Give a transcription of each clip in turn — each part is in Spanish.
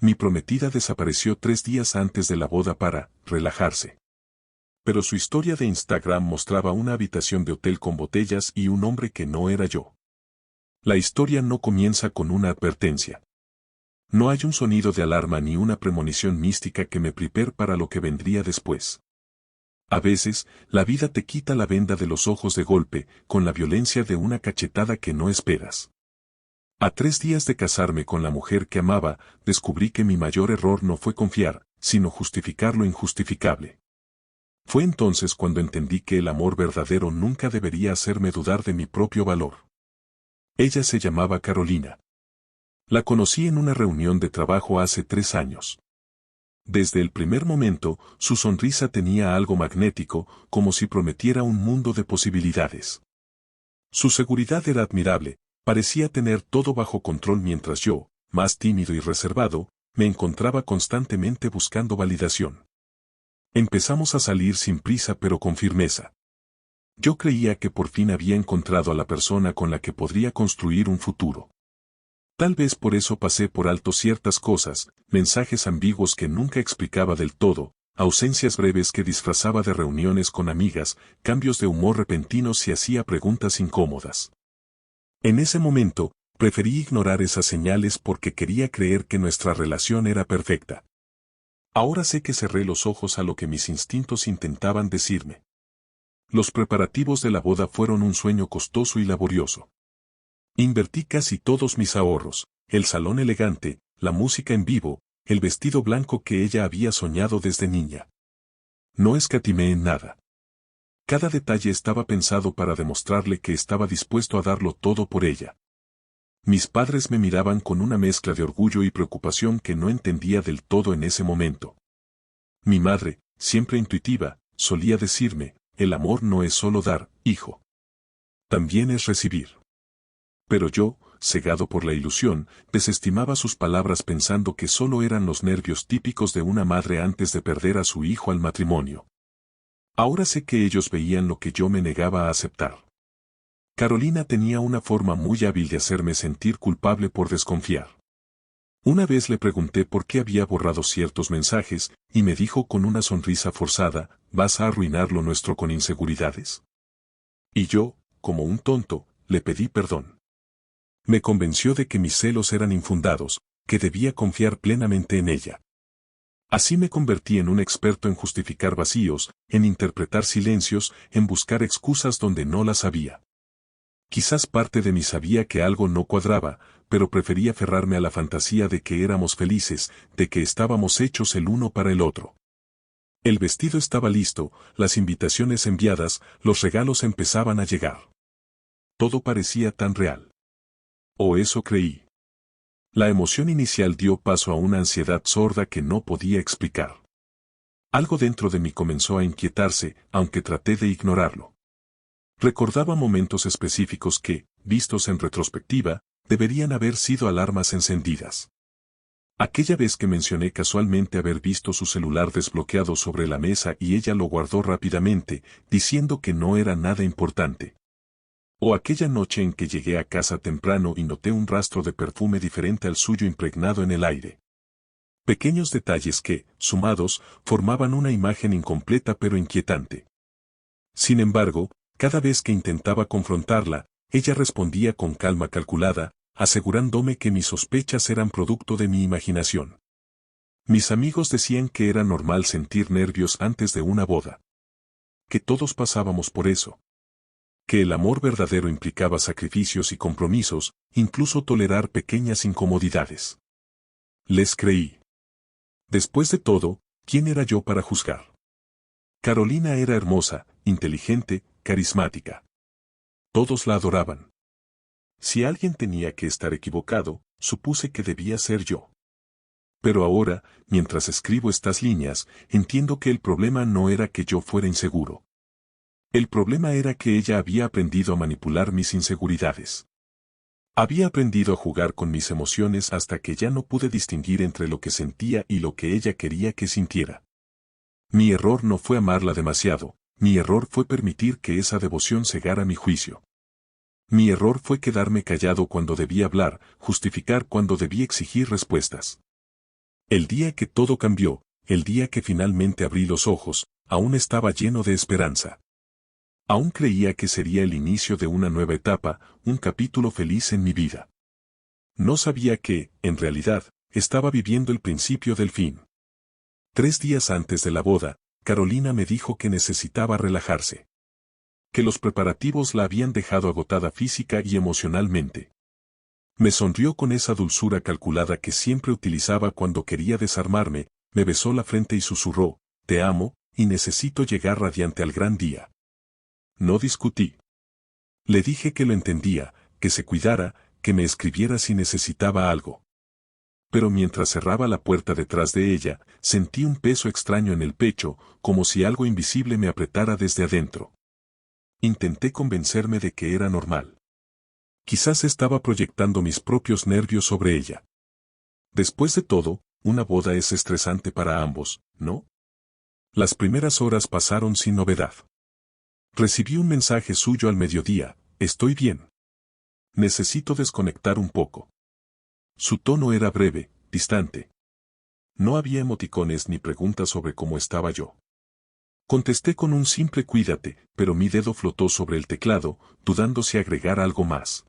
Mi prometida desapareció 3 días antes de la boda para relajarse. Pero su historia de Instagram mostraba una habitación de hotel con botellas y un hombre que no era yo. La historia no comienza con una advertencia. No hay un sonido de alarma ni una premonición mística que me prepare para lo que vendría después. A veces, la vida te quita la venda de los ojos de golpe, con la violencia de una cachetada que no esperas. A 3 días de casarme con la mujer que amaba, descubrí que mi mayor error no fue confiar, sino justificar lo injustificable. Fue entonces cuando entendí que el amor verdadero nunca debería hacerme dudar de mi propio valor. Ella se llamaba Carolina. La conocí en una reunión de trabajo hace 3 años. Desde el primer momento, su sonrisa tenía algo magnético, como si prometiera un mundo de posibilidades. Su seguridad era admirable, parecía tener todo bajo control mientras yo, más tímido y reservado, me encontraba constantemente buscando validación. Empezamos a salir sin prisa pero con firmeza. Yo creía que por fin había encontrado a la persona con la que podría construir un futuro. Tal vez por eso pasé por alto ciertas cosas, mensajes ambiguos que nunca explicaba del todo, ausencias breves que disfrazaba de reuniones con amigas, cambios de humor repentinos y hacía preguntas incómodas. En ese momento, preferí ignorar esas señales porque quería creer que nuestra relación era perfecta. Ahora sé que cerré los ojos a lo que mis instintos intentaban decirme. Los preparativos de la boda fueron un sueño costoso y laborioso. Invertí casi todos mis ahorros, el salón elegante, la música en vivo, el vestido blanco que ella había soñado desde niña. No escatimé en nada. Cada detalle estaba pensado para demostrarle que estaba dispuesto a darlo todo por ella. Mis padres me miraban con una mezcla de orgullo y preocupación que no entendía del todo en ese momento. Mi madre, siempre intuitiva, solía decirme, el amor no es solo dar, hijo. También es recibir. Pero yo, cegado por la ilusión, desestimaba sus palabras pensando que solo eran los nervios típicos de una madre antes de perder a su hijo al matrimonio. Ahora sé que ellos veían lo que yo me negaba a aceptar. Carolina tenía una forma muy hábil de hacerme sentir culpable por desconfiar. Una vez le pregunté por qué había borrado ciertos mensajes, y me dijo con una sonrisa forzada, ¿vas a arruinarlo nuestro con inseguridades? Y yo, como un tonto, le pedí perdón. Me convenció de que mis celos eran infundados, que debía confiar plenamente en ella. Así me convertí en un experto en justificar vacíos, en interpretar silencios, en buscar excusas donde no las había. Quizás parte de mí sabía que algo no cuadraba, pero prefería aferrarme a la fantasía de que éramos felices, de que estábamos hechos el uno para el otro. El vestido estaba listo, las invitaciones enviadas, los regalos empezaban a llegar. Todo parecía tan real. O eso creí. La emoción inicial dio paso a una ansiedad sorda que no podía explicar. Algo dentro de mí comenzó a inquietarse, aunque traté de ignorarlo. Recordaba momentos específicos que, vistos en retrospectiva, deberían haber sido alarmas encendidas. Aquella vez que mencioné casualmente haber visto su celular desbloqueado sobre la mesa y ella lo guardó rápidamente, diciendo que no era nada importante. O aquella noche en que llegué a casa temprano y noté un rastro de perfume diferente al suyo impregnado en el aire. Pequeños detalles que, sumados, formaban una imagen incompleta pero inquietante. Sin embargo, cada vez que intentaba confrontarla, ella respondía con calma calculada, asegurándome que mis sospechas eran producto de mi imaginación. Mis amigos decían que era normal sentir nervios antes de una boda. Que todos pasábamos por eso. Que el amor verdadero implicaba sacrificios y compromisos, incluso tolerar pequeñas incomodidades. Les creí. Después de todo, ¿quién era yo para juzgar? Carolina era hermosa, inteligente, carismática. Todos la adoraban. Si alguien tenía que estar equivocado, supuse que debía ser yo. Pero ahora, mientras escribo estas líneas, entiendo que el problema no era que yo fuera inseguro. El problema era que ella había aprendido a manipular mis inseguridades. Había aprendido a jugar con mis emociones hasta que ya no pude distinguir entre lo que sentía y lo que ella quería que sintiera. Mi error no fue amarla demasiado, mi error fue permitir que esa devoción cegara mi juicio. Mi error fue quedarme callado cuando debía hablar, justificar cuando debía exigir respuestas. El día que todo cambió, el día que finalmente abrí los ojos, aún estaba lleno de esperanza. Aún creía que sería el inicio de una nueva etapa, un capítulo feliz en mi vida. No sabía que, en realidad, estaba viviendo el principio del fin. 3 días antes de la boda, Carolina me dijo que necesitaba relajarse. Que los preparativos la habían dejado agotada física y emocionalmente. Me sonrió con esa dulzura calculada que siempre utilizaba cuando quería desarmarme, me besó la frente y susurró, te amo, y necesito llegar radiante al gran día. No discutí. Le dije que lo entendía, que se cuidara, que me escribiera si necesitaba algo. Pero mientras cerraba la puerta detrás de ella, sentí un peso extraño en el pecho, como si algo invisible me apretara desde adentro. Intenté convencerme de que era normal. Quizás estaba proyectando mis propios nervios sobre ella. Después de todo, una boda es estresante para ambos, ¿no? Las primeras horas pasaron sin novedad. Recibí un mensaje suyo al mediodía, estoy bien. Necesito desconectar un poco. Su tono era breve, distante. No había emoticones ni preguntas sobre cómo estaba yo. Contesté con un simple cuídate, pero mi dedo flotó sobre el teclado, dudando si agregar algo más.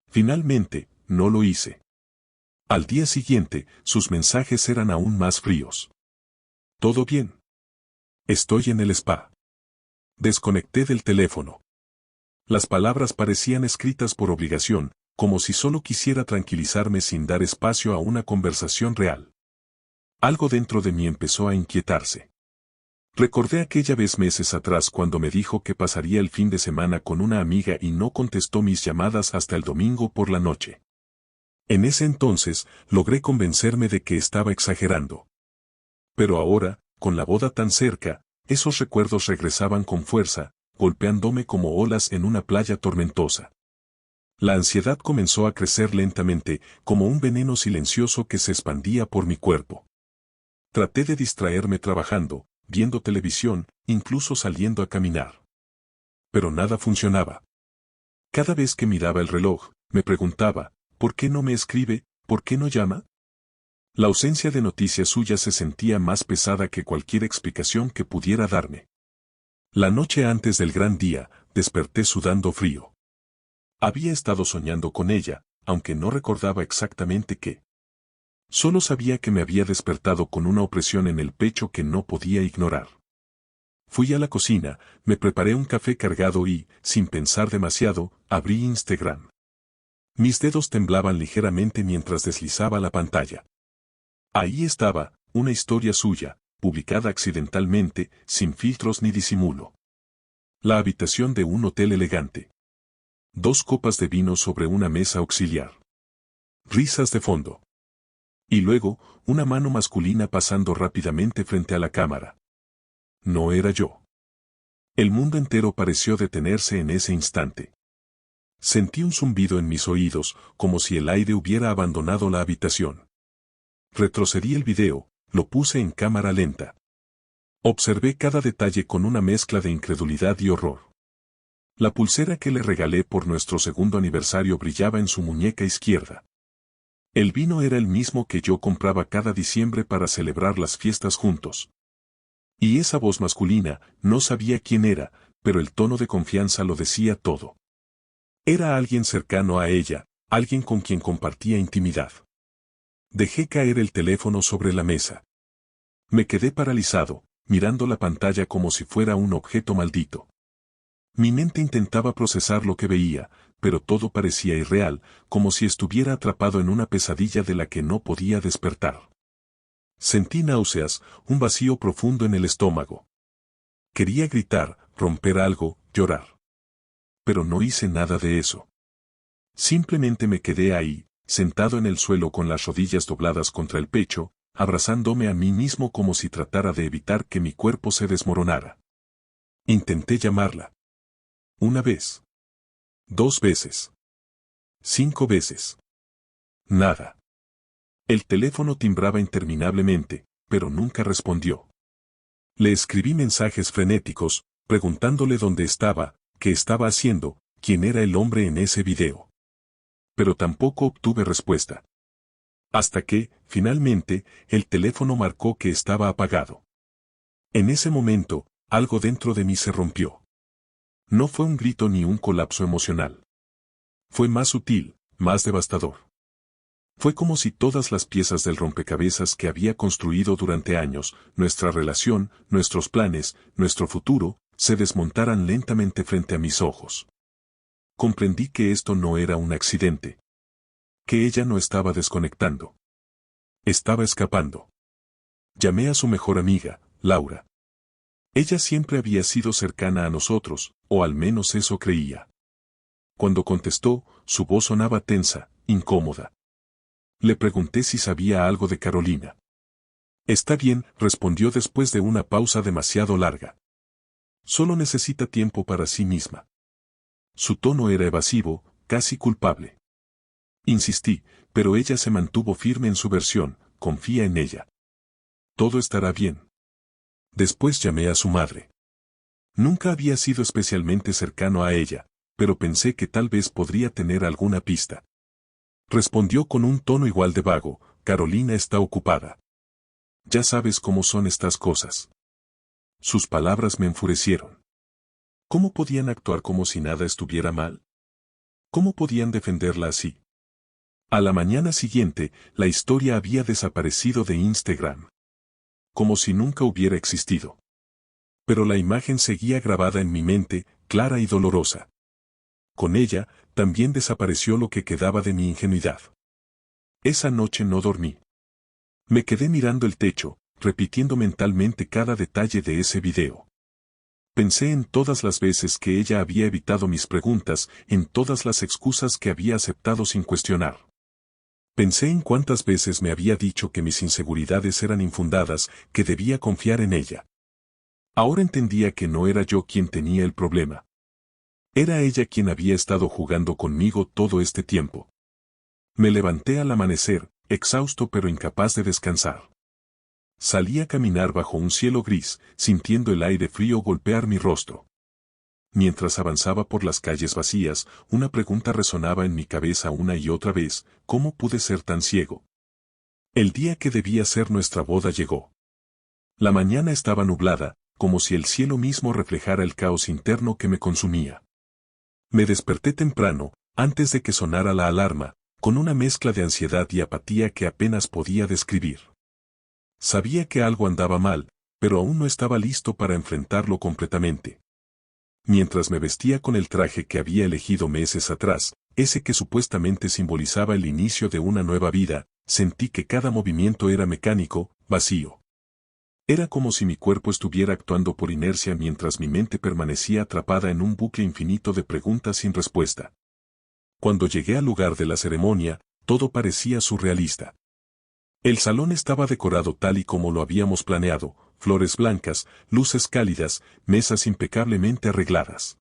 Finalmente, no lo hice. Al día siguiente, sus mensajes eran aún más fríos. ¿Todo bien? Estoy en el spa. Desconecté del teléfono. Las palabras parecían escritas por obligación, como si solo quisiera tranquilizarme sin dar espacio a una conversación real. Algo dentro de mí empezó a inquietarse. Recordé aquella vez meses atrás cuando me dijo que pasaría el fin de semana con una amiga y no contestó mis llamadas hasta el domingo por la noche. En ese entonces, logré convencerme de que estaba exagerando. Pero ahora, con la boda tan cerca, esos recuerdos regresaban con fuerza, golpeándome como olas en una playa tormentosa. La ansiedad comenzó a crecer lentamente, como un veneno silencioso que se expandía por mi cuerpo. Traté de distraerme trabajando, viendo televisión, incluso saliendo a caminar. Pero nada funcionaba. Cada vez que miraba el reloj, me preguntaba, ¿por qué no me escribe? ¿Por qué no llama? La ausencia de noticias suyas se sentía más pesada que cualquier explicación que pudiera darme. La noche antes del gran día, desperté sudando frío. Había estado soñando con ella, aunque no recordaba exactamente qué. Solo sabía que me había despertado con una opresión en el pecho que no podía ignorar. Fui a la cocina, me preparé un café cargado y, sin pensar demasiado, abrí Instagram. Mis dedos temblaban ligeramente mientras deslizaba la pantalla. Ahí estaba, una historia suya, publicada accidentalmente, sin filtros ni disimulo. La habitación de un hotel elegante. 2 copas de vino sobre una mesa auxiliar. Risas de fondo. Y luego, una mano masculina pasando rápidamente frente a la cámara. No era yo. El mundo entero pareció detenerse en ese instante. Sentí un zumbido en mis oídos, como si el aire hubiera abandonado la habitación. Retrocedí el video, lo puse en cámara lenta. Observé cada detalle con una mezcla de incredulidad y horror. La pulsera que le regalé por nuestro segundo aniversario brillaba en su muñeca izquierda. El vino era el mismo que yo compraba cada diciembre para celebrar las fiestas juntos. Y esa voz masculina, no sabía quién era, pero el tono de confianza lo decía todo. Era alguien cercano a ella, alguien con quien compartía intimidad. Dejé caer el teléfono sobre la mesa. Me quedé paralizado, mirando la pantalla como si fuera un objeto maldito. Mi mente intentaba procesar lo que veía, pero todo parecía irreal, como si estuviera atrapado en una pesadilla de la que no podía despertar. Sentí náuseas, un vacío profundo en el estómago. Quería gritar, romper algo, llorar. Pero no hice nada de eso. Simplemente me quedé ahí, sentado en el suelo con las rodillas dobladas contra el pecho, abrazándome a mí mismo como si tratara de evitar que mi cuerpo se desmoronara. Intenté llamarla. 1 vez. 2 veces. 5 veces. Nada. El teléfono timbraba interminablemente, pero nunca respondió. Le escribí mensajes frenéticos, preguntándole dónde estaba, qué estaba haciendo, quién era el hombre en ese video. Pero tampoco obtuve respuesta. Hasta que, finalmente, el teléfono marcó que estaba apagado. En ese momento, algo dentro de mí se rompió. No fue un grito ni un colapso emocional. Fue más sutil, más devastador. Fue como si todas las piezas del rompecabezas que había construido durante años, nuestra relación, nuestros planes, nuestro futuro, se desmontaran lentamente frente a mis ojos. Comprendí que esto no era un accidente. Que ella no estaba desconectando. Estaba escapando. Llamé a su mejor amiga, Laura. Ella siempre había sido cercana a nosotros, o al menos eso creía. Cuando contestó, su voz sonaba tensa, incómoda. Le pregunté si sabía algo de Carolina. Está bien, respondió después de una pausa demasiado larga. Solo necesita tiempo para sí misma. Su tono era evasivo, casi culpable. Insistí, pero ella se mantuvo firme en su versión, confía en ella. Todo estará bien. Después llamé a su madre. Nunca había sido especialmente cercano a ella, pero pensé que tal vez podría tener alguna pista. Respondió con un tono igual de vago, Carolina está ocupada. Ya sabes cómo son estas cosas. Sus palabras me enfurecieron. ¿Cómo podían actuar como si nada estuviera mal? ¿Cómo podían defenderla así? A la mañana siguiente, la historia había desaparecido de Instagram. Como si nunca hubiera existido. Pero la imagen seguía grabada en mi mente, clara y dolorosa. Con ella, también desapareció lo que quedaba de mi ingenuidad. Esa noche no dormí. Me quedé mirando el techo, repitiendo mentalmente cada detalle de ese video. Pensé en todas las veces que ella había evitado mis preguntas, en todas las excusas que había aceptado sin cuestionar. Pensé en cuántas veces me había dicho que mis inseguridades eran infundadas, que debía confiar en ella. Ahora entendía que no era yo quien tenía el problema. Era ella quien había estado jugando conmigo todo este tiempo. Me levanté al amanecer, exhausto pero incapaz de descansar. Salí a caminar bajo un cielo gris, sintiendo el aire frío golpear mi rostro. Mientras avanzaba por las calles vacías, una pregunta resonaba en mi cabeza una y otra vez, ¿cómo pude ser tan ciego? El día que debía ser nuestra boda llegó. La mañana estaba nublada, como si el cielo mismo reflejara el caos interno que me consumía. Me desperté temprano, antes de que sonara la alarma, con una mezcla de ansiedad y apatía que apenas podía describir. Sabía que algo andaba mal, pero aún no estaba listo para enfrentarlo completamente. Mientras me vestía con el traje que había elegido meses atrás, ese que supuestamente simbolizaba el inicio de una nueva vida, sentí que cada movimiento era mecánico, vacío. Era como si mi cuerpo estuviera actuando por inercia mientras mi mente permanecía atrapada en un bucle infinito de preguntas sin respuesta. Cuando llegué al lugar de la ceremonia, todo parecía surrealista. El salón estaba decorado tal y como lo habíamos planeado, flores blancas, luces cálidas, mesas impecablemente arregladas.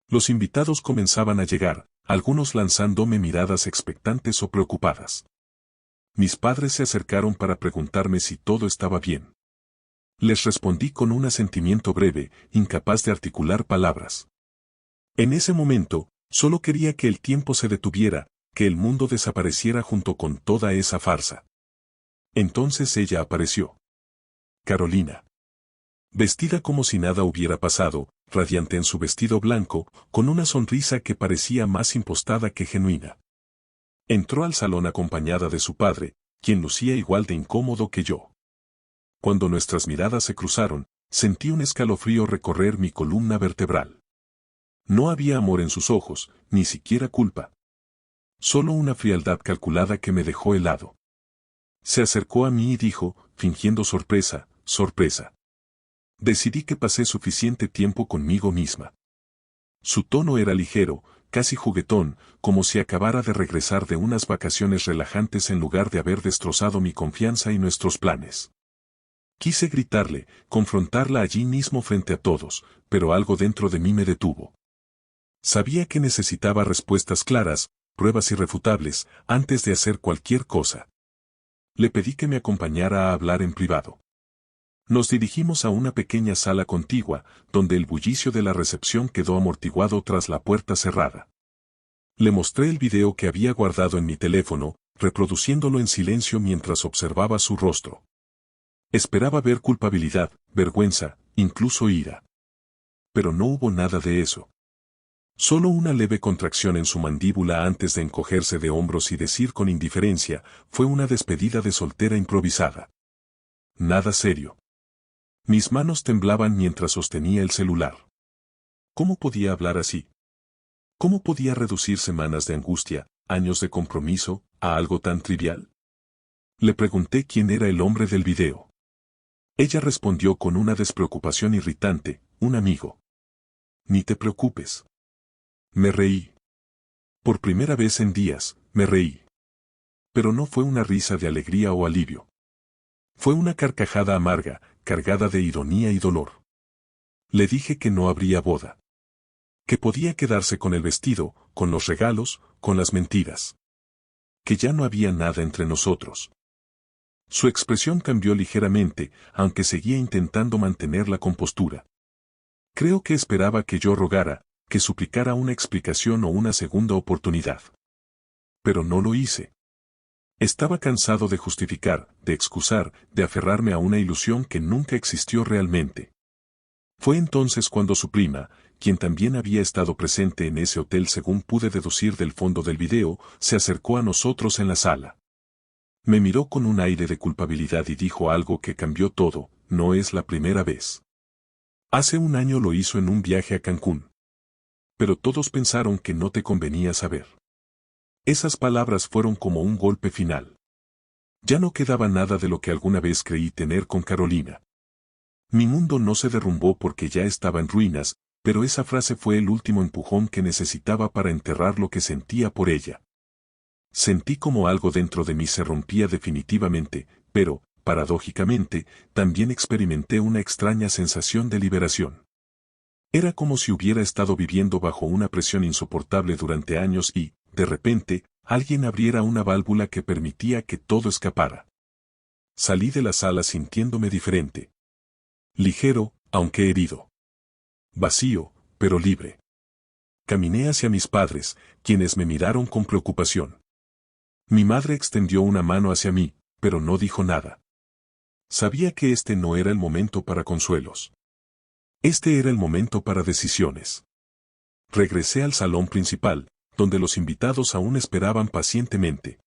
Los invitados comenzaban a llegar, algunos lanzándome miradas expectantes o preocupadas. Mis padres se acercaron para preguntarme si todo estaba bien. Les respondí con un asentimiento breve, incapaz de articular palabras. En ese momento, solo quería que el tiempo se detuviera, que el mundo desapareciera junto con toda esa farsa. Entonces ella apareció. Carolina. Vestida como si nada hubiera pasado, radiante en su vestido blanco, con una sonrisa que parecía más impostada que genuina. Entró al salón acompañada de su padre, quien lucía igual de incómodo que yo. Cuando nuestras miradas se cruzaron, sentí un escalofrío recorrer mi columna vertebral. No había amor en sus ojos, ni siquiera culpa. Solo una frialdad calculada que me dejó helado. Se acercó a mí y dijo, fingiendo sorpresa, sorpresa. Decidí que pasé suficiente tiempo conmigo misma. Su tono era ligero, casi juguetón, como si acabara de regresar de unas vacaciones relajantes en lugar de haber destrozado mi confianza y nuestros planes. Quise gritarle, confrontarla allí mismo frente a todos, pero algo dentro de mí me detuvo. Sabía que necesitaba respuestas claras, pruebas irrefutables, antes de hacer cualquier cosa. Le pedí que me acompañara a hablar en privado. Nos dirigimos a una pequeña sala contigua, donde el bullicio de la recepción quedó amortiguado tras la puerta cerrada. Le mostré el video que había guardado en mi teléfono, reproduciéndolo en silencio mientras observaba su rostro. Esperaba ver culpabilidad, vergüenza, incluso ira. Pero no hubo nada de eso. Solo una leve contracción en su mandíbula antes de encogerse de hombros y decir con indiferencia, fue una despedida de soltera improvisada. Nada serio. Mis manos temblaban mientras sostenía el celular. ¿Cómo podía hablar así? ¿Cómo podía reducir semanas de angustia, años de compromiso, a algo tan trivial? Le pregunté quién era el hombre del video. Ella respondió con una despreocupación irritante, un amigo. Ni te preocupes. Me reí. Por primera vez en días, me reí. Pero no fue una risa de alegría o alivio. Fue una carcajada amarga, cargada de ironía y dolor. Le dije que no habría boda. Que podía quedarse con el vestido, con los regalos, con las mentiras. Que ya no había nada entre nosotros. Su expresión cambió ligeramente, aunque seguía intentando mantener la compostura. Creo que esperaba que yo rogara, que suplicara una explicación o una segunda oportunidad. Pero no lo hice. Estaba cansado de justificar, de excusar, de aferrarme a una ilusión que nunca existió realmente. Fue entonces cuando su prima, quien también había estado presente en ese hotel según pude deducir del fondo del video, se acercó a nosotros en la sala. Me miró con un aire de culpabilidad y dijo algo que cambió todo, no es la primera vez. Hace un año lo hizo en un viaje a Cancún. Pero todos pensaron que no te convenía saber. Esas palabras fueron como un golpe final. Ya no quedaba nada de lo que alguna vez creí tener con Carolina. Mi mundo no se derrumbó porque ya estaba en ruinas, pero esa frase fue el último empujón que necesitaba para enterrar lo que sentía por ella. Sentí como algo dentro de mí se rompía definitivamente, pero, paradójicamente, también experimenté una extraña sensación de liberación. Era como si hubiera estado viviendo bajo una presión insoportable durante años y, de repente, alguien abriera una válvula que permitía que todo escapara. Salí de la sala sintiéndome diferente. Ligero, aunque herido. Vacío, pero libre. Caminé hacia mis padres, quienes me miraron con preocupación. Mi madre extendió una mano hacia mí, pero no dijo nada. Sabía que este no era el momento para consuelos. Este era el momento para decisiones. Regresé al salón principal, donde los invitados aún esperaban pacientemente.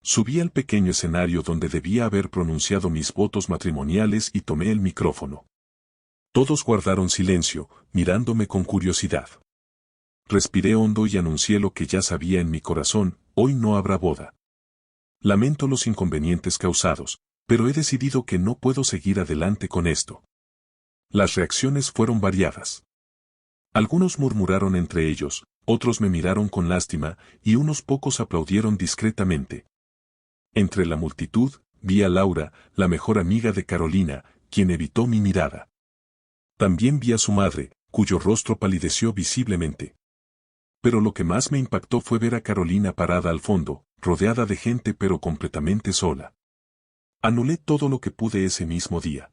Subí al pequeño escenario donde debía haber pronunciado mis votos matrimoniales y tomé el micrófono. Todos guardaron silencio, mirándome con curiosidad. Respiré hondo y anuncié lo que ya sabía en mi corazón, hoy no habrá boda. Lamento los inconvenientes causados, pero he decidido que no puedo seguir adelante con esto. Las reacciones fueron variadas. Algunos murmuraron entre ellos, otros me miraron con lástima, y unos pocos aplaudieron discretamente. Entre la multitud, vi a Laura, la mejor amiga de Carolina, quien evitó mi mirada. También vi a su madre, cuyo rostro palideció visiblemente. Pero lo que más me impactó fue ver a Carolina parada al fondo, rodeada de gente pero completamente sola. Anulé todo lo que pude ese mismo día.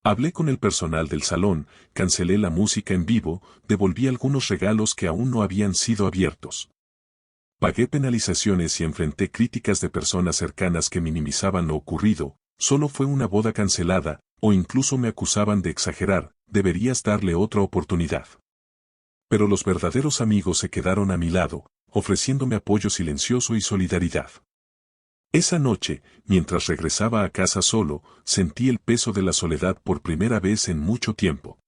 Hablé con el personal del salón, cancelé la música en vivo, devolví algunos regalos que aún no habían sido abiertos. Pagué penalizaciones y enfrenté críticas de personas cercanas que minimizaban lo ocurrido, solo fue una boda cancelada, o incluso me acusaban de exagerar, deberías darle otra oportunidad. Pero los verdaderos amigos se quedaron a mi lado, ofreciéndome apoyo silencioso y solidaridad. Esa noche, mientras regresaba a casa solo, sentí el peso de la soledad por primera vez en mucho tiempo.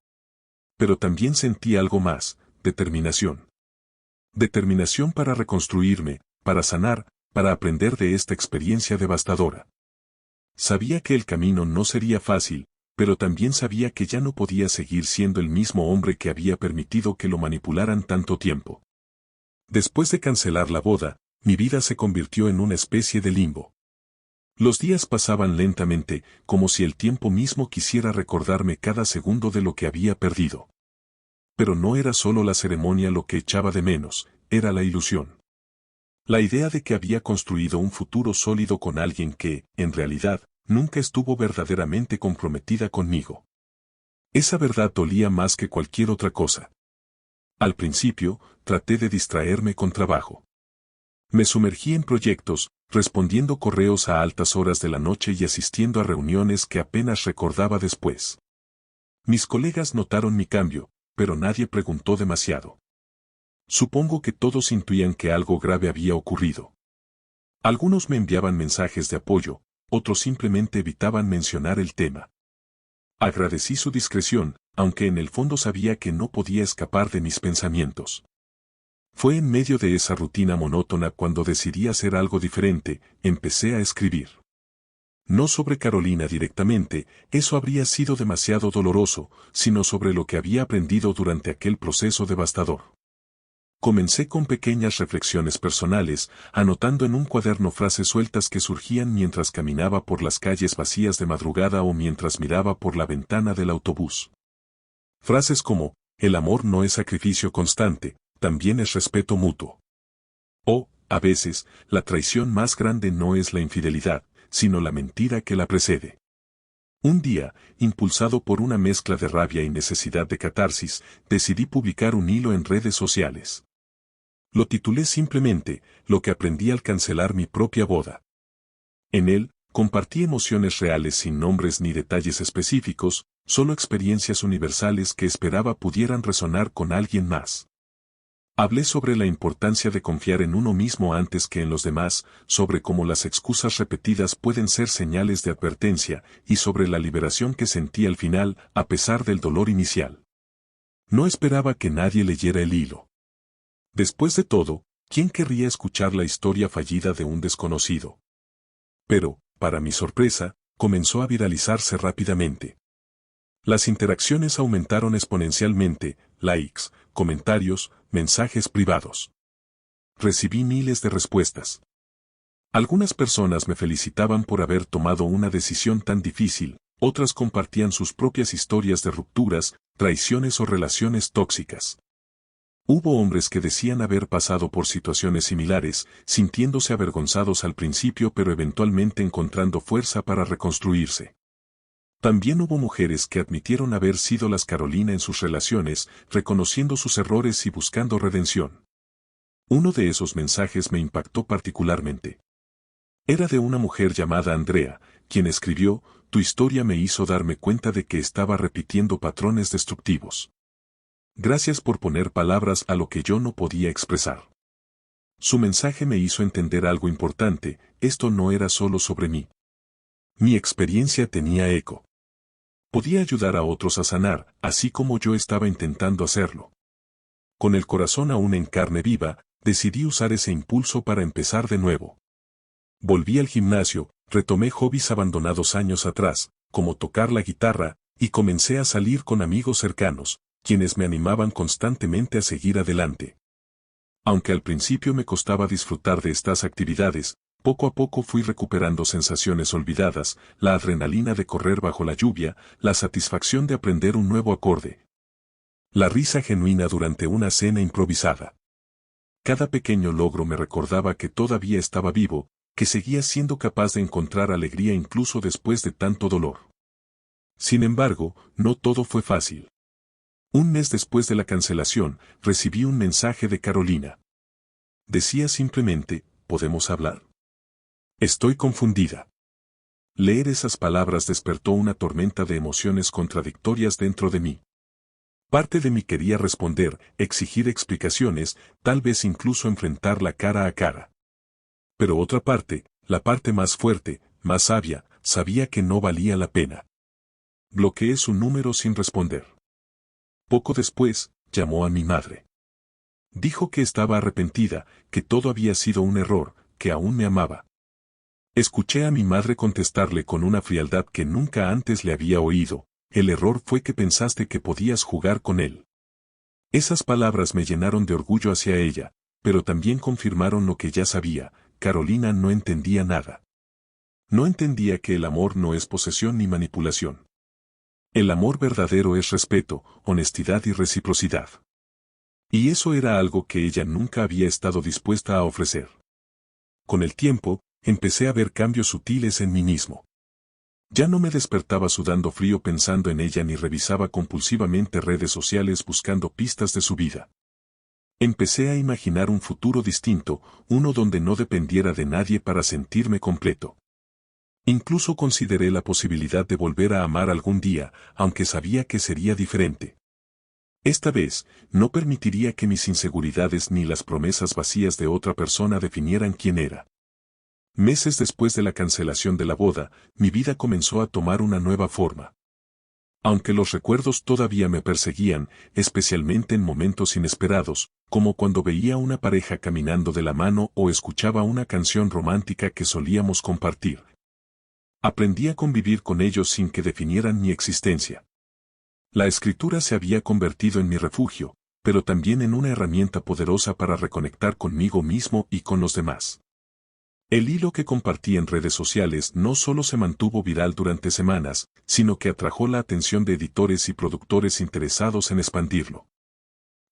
Pero también sentí algo más, determinación. Determinación para reconstruirme, para sanar, para aprender de esta experiencia devastadora. Sabía que el camino no sería fácil, pero también sabía que ya no podía seguir siendo el mismo hombre que había permitido que lo manipularan tanto tiempo. Después de cancelar la boda, mi vida se convirtió en una especie de limbo. Los días pasaban lentamente, como si el tiempo mismo quisiera recordarme cada segundo de lo que había perdido. Pero no era solo la ceremonia lo que echaba de menos, era la ilusión. La idea de que había construido un futuro sólido con alguien que, en realidad, nunca estuvo verdaderamente comprometida conmigo. Esa verdad dolía más que cualquier otra cosa. Al principio, traté de distraerme con trabajo. Me sumergí en proyectos, respondiendo correos a altas horas de la noche y asistiendo a reuniones que apenas recordaba después. Mis colegas notaron mi cambio, pero nadie preguntó demasiado. Supongo que todos intuían que algo grave había ocurrido. Algunos me enviaban mensajes de apoyo, otros simplemente evitaban mencionar el tema. Agradecí su discreción, aunque en el fondo sabía que no podía escapar de mis pensamientos. Fue en medio de esa rutina monótona cuando decidí hacer algo diferente, empecé a escribir. No sobre Carolina directamente, eso habría sido demasiado doloroso, sino sobre lo que había aprendido durante aquel proceso devastador. Comencé con pequeñas reflexiones personales, anotando en un cuaderno frases sueltas que surgían mientras caminaba por las calles vacías de madrugada o mientras miraba por la ventana del autobús. Frases como, el amor no es sacrificio constante, también es respeto mutuo. O, a veces, la traición más grande no es la infidelidad, sino la mentira que la precede. Un día, impulsado por una mezcla de rabia y necesidad de catarsis, decidí publicar un hilo en redes sociales. Lo titulé simplemente, Lo que aprendí al cancelar mi propia boda. En él, compartí emociones reales sin nombres ni detalles específicos, solo experiencias universales que esperaba pudieran resonar con alguien más. Hablé sobre la importancia de confiar en uno mismo antes que en los demás, sobre cómo las excusas repetidas pueden ser señales de advertencia, y sobre la liberación que sentí al final, a pesar del dolor inicial. No esperaba que nadie leyera el hilo. Después de todo, ¿quién querría escuchar la historia fallida de un desconocido? Pero, para mi sorpresa, comenzó a viralizarse rápidamente. Las interacciones aumentaron exponencialmente, likes, comentarios, mensajes privados. Recibí miles de respuestas. Algunas personas me felicitaban por haber tomado una decisión tan difícil, otras compartían sus propias historias de rupturas, traiciones o relaciones tóxicas. Hubo hombres que decían haber pasado por situaciones similares, sintiéndose avergonzados al principio pero eventualmente encontrando fuerza para reconstruirse. También hubo mujeres que admitieron haber sido las Carolina en sus relaciones, reconociendo sus errores y buscando redención. Uno de esos mensajes me impactó particularmente. Era de una mujer llamada Andrea, quien escribió, tu historia me hizo darme cuenta de que estaba repitiendo patrones destructivos. Gracias por poner palabras a lo que yo no podía expresar. Su mensaje me hizo entender algo importante, esto no era solo sobre mí. Mi experiencia tenía eco. Podía ayudar a otros a sanar, así como yo estaba intentando hacerlo. Con el corazón aún en carne viva, decidí usar ese impulso para empezar de nuevo. Volví al gimnasio, retomé hobbies abandonados años atrás, como tocar la guitarra, y comencé a salir con amigos cercanos, quienes me animaban constantemente a seguir adelante. Aunque al principio me costaba disfrutar de estas actividades, poco a poco fui recuperando sensaciones olvidadas, la adrenalina de correr bajo la lluvia, la satisfacción de aprender un nuevo acorde. La risa genuina durante una cena improvisada. Cada pequeño logro me recordaba que todavía estaba vivo, que seguía siendo capaz de encontrar alegría incluso después de tanto dolor. Sin embargo, no todo fue fácil. Un mes después de la cancelación, recibí un mensaje de Carolina. Decía simplemente, ¿podemos hablar? Estoy confundida. Leer esas palabras despertó una tormenta de emociones contradictorias dentro de mí. Parte de mí quería responder, exigir explicaciones, tal vez incluso enfrentarla cara a cara. Pero otra parte, la parte más fuerte, más sabia, sabía que no valía la pena. Bloqueé su número sin responder. Poco después, llamó a mi madre. Dijo que estaba arrepentida, que todo había sido un error, que aún me amaba. Escuché a mi madre contestarle con una frialdad que nunca antes le había oído, el error fue que pensaste que podías jugar con él. Esas palabras me llenaron de orgullo hacia ella, pero también confirmaron lo que ya sabía, Carolina no entendía nada. No entendía que el amor no es posesión ni manipulación. El amor verdadero es respeto, honestidad y reciprocidad. Y eso era algo que ella nunca había estado dispuesta a ofrecer. Con el tiempo, empecé a ver cambios sutiles en mí mismo. Ya no me despertaba sudando frío pensando en ella ni revisaba compulsivamente redes sociales buscando pistas de su vida. Empecé a imaginar un futuro distinto, uno donde no dependiera de nadie para sentirme completo. Incluso consideré la posibilidad de volver a amar algún día, aunque sabía que sería diferente. Esta vez, no permitiría que mis inseguridades ni las promesas vacías de otra persona definieran quién era. Meses después de la cancelación de la boda, mi vida comenzó a tomar una nueva forma. Aunque los recuerdos todavía me perseguían, especialmente en momentos inesperados, como cuando veía a una pareja caminando de la mano o escuchaba una canción romántica que solíamos compartir. Aprendí a convivir con ellos sin que definieran mi existencia. La escritura se había convertido en mi refugio, pero también en una herramienta poderosa para reconectar conmigo mismo y con los demás. El hilo que compartí en redes sociales no solo se mantuvo viral durante semanas, sino que atrajo la atención de editores y productores interesados en expandirlo.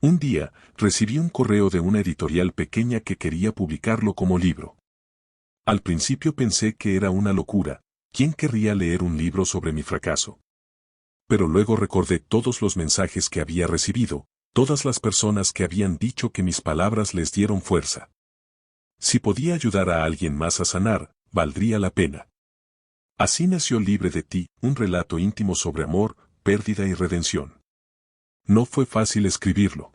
Un día, recibí un correo de una editorial pequeña que quería publicarlo como libro. Al principio pensé que era una locura, ¿quién querría leer un libro sobre mi fracaso? Pero luego recordé todos los mensajes que había recibido, todas las personas que habían dicho que mis palabras les dieron fuerza. Si podía ayudar a alguien más a sanar, valdría la pena. Así nació Libre de ti, un relato íntimo sobre amor, pérdida y redención. No fue fácil escribirlo.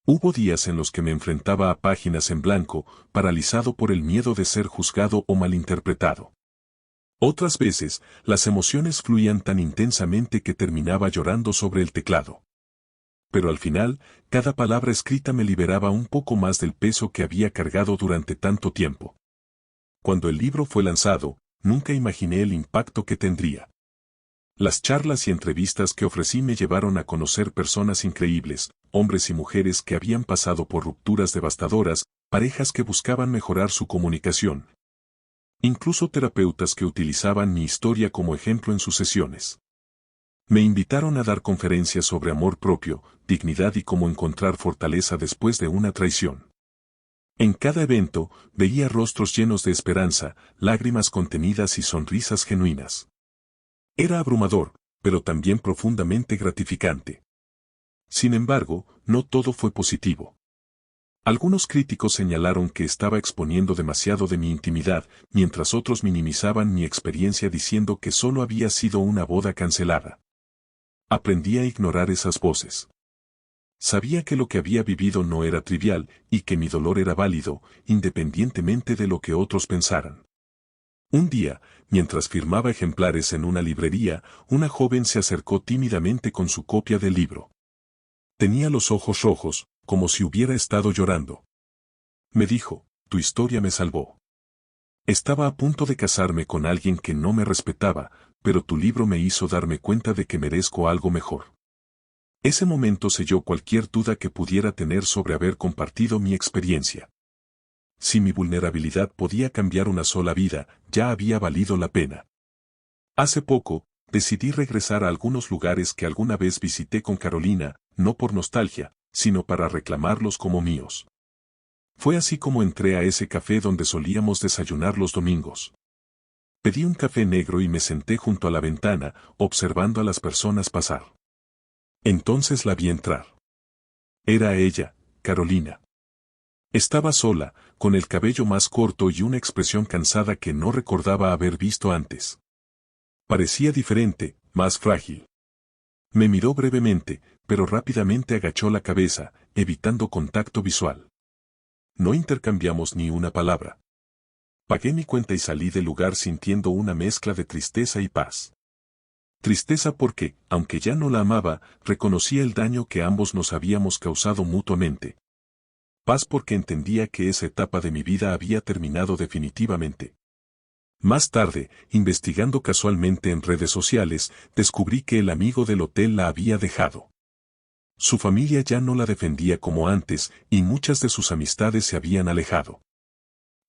Hubo días en los que me enfrentaba a páginas en blanco, paralizado por el miedo de ser juzgado o malinterpretado. Otras veces, las emociones fluían tan intensamente que terminaba llorando sobre el teclado. Pero al final, cada palabra escrita me liberaba un poco más del peso que había cargado durante tanto tiempo. Cuando el libro fue lanzado, nunca imaginé el impacto que tendría. Las charlas y entrevistas que ofrecí me llevaron a conocer personas increíbles, hombres y mujeres que habían pasado por rupturas devastadoras, parejas que buscaban mejorar su comunicación. Incluso terapeutas que utilizaban mi historia como ejemplo en sus sesiones. Me invitaron a dar conferencias sobre amor propio, dignidad y cómo encontrar fortaleza después de una traición. En cada evento, veía rostros llenos de esperanza, lágrimas contenidas y sonrisas genuinas. Era abrumador, pero también profundamente gratificante. Sin embargo, no todo fue positivo. Algunos críticos señalaron que estaba exponiendo demasiado de mi intimidad, mientras otros minimizaban mi experiencia diciendo que solo había sido una boda cancelada. Aprendí a ignorar esas voces. Sabía que lo que había vivido no era trivial y que mi dolor era válido, independientemente de lo que otros pensaran. Un día, mientras firmaba ejemplares en una librería, una joven se acercó tímidamente con su copia del libro. Tenía los ojos rojos, como si hubiera estado llorando. Me dijo, tu historia me salvó. Estaba a punto de casarme con alguien que no me respetaba, pero tu libro me hizo darme cuenta de que merezco algo mejor. Ese momento selló cualquier duda que pudiera tener sobre haber compartido mi experiencia. Si mi vulnerabilidad podía cambiar una sola vida, ya había valido la pena. Hace poco, decidí regresar a algunos lugares que alguna vez visité con Carolina, no por nostalgia, sino para reclamarlos como míos. Fue así como entré a ese café donde solíamos desayunar los domingos. Pedí un café negro y me senté junto a la ventana, observando a las personas pasar. Entonces la vi entrar. Era ella, Carolina. Estaba sola, con el cabello más corto y una expresión cansada que no recordaba haber visto antes. Parecía diferente, más frágil. Me miró brevemente, pero rápidamente agachó la cabeza, evitando contacto visual. No intercambiamos ni una palabra. Pagué mi cuenta y salí del lugar sintiendo una mezcla de tristeza y paz. Tristeza porque, aunque ya no la amaba, reconocía el daño que ambos nos habíamos causado mutuamente. Paz porque entendía que esa etapa de mi vida había terminado definitivamente. Más tarde, investigando casualmente en redes sociales, descubrí que el amigo del hotel la había dejado. Su familia ya no la defendía como antes y muchas de sus amistades se habían alejado.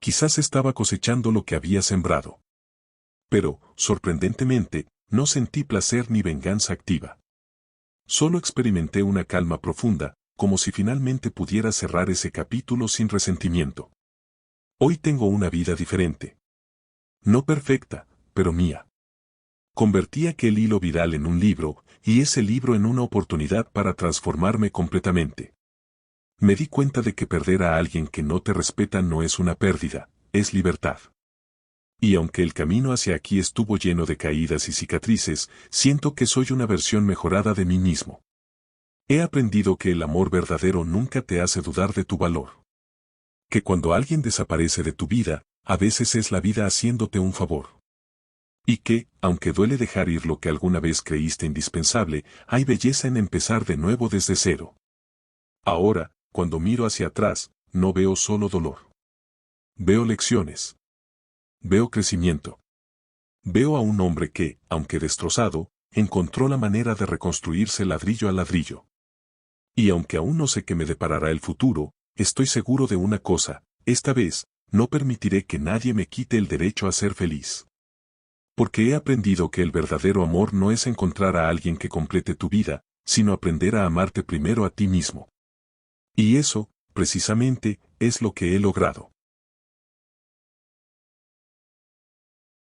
Quizás estaba cosechando lo que había sembrado. Pero, sorprendentemente, no sentí placer ni venganza activa. Solo experimenté una calma profunda, como si finalmente pudiera cerrar ese capítulo sin resentimiento. Hoy tengo una vida diferente. No perfecta, pero mía. Convertí aquel hilo viral en un libro, y ese libro en una oportunidad para transformarme completamente. Me di cuenta de que perder a alguien que no te respeta no es una pérdida, es libertad. Y aunque el camino hacia aquí estuvo lleno de caídas y cicatrices, siento que soy una versión mejorada de mí mismo. He aprendido que el amor verdadero nunca te hace dudar de tu valor. Que cuando alguien desaparece de tu vida, a veces es la vida haciéndote un favor. Y que, aunque duele dejar ir lo que alguna vez creíste indispensable, hay belleza en empezar de nuevo desde cero. Ahora, cuando miro hacia atrás, no veo solo dolor. Veo lecciones. Veo crecimiento. Veo a un hombre que, aunque destrozado, encontró la manera de reconstruirse ladrillo a ladrillo. Y aunque aún no sé qué me deparará el futuro, estoy seguro de una cosa, esta vez, no permitiré que nadie me quite el derecho a ser feliz. Porque he aprendido que el verdadero amor no es encontrar a alguien que complete tu vida, sino aprender a amarte primero a ti mismo. Y eso, precisamente, es lo que he logrado.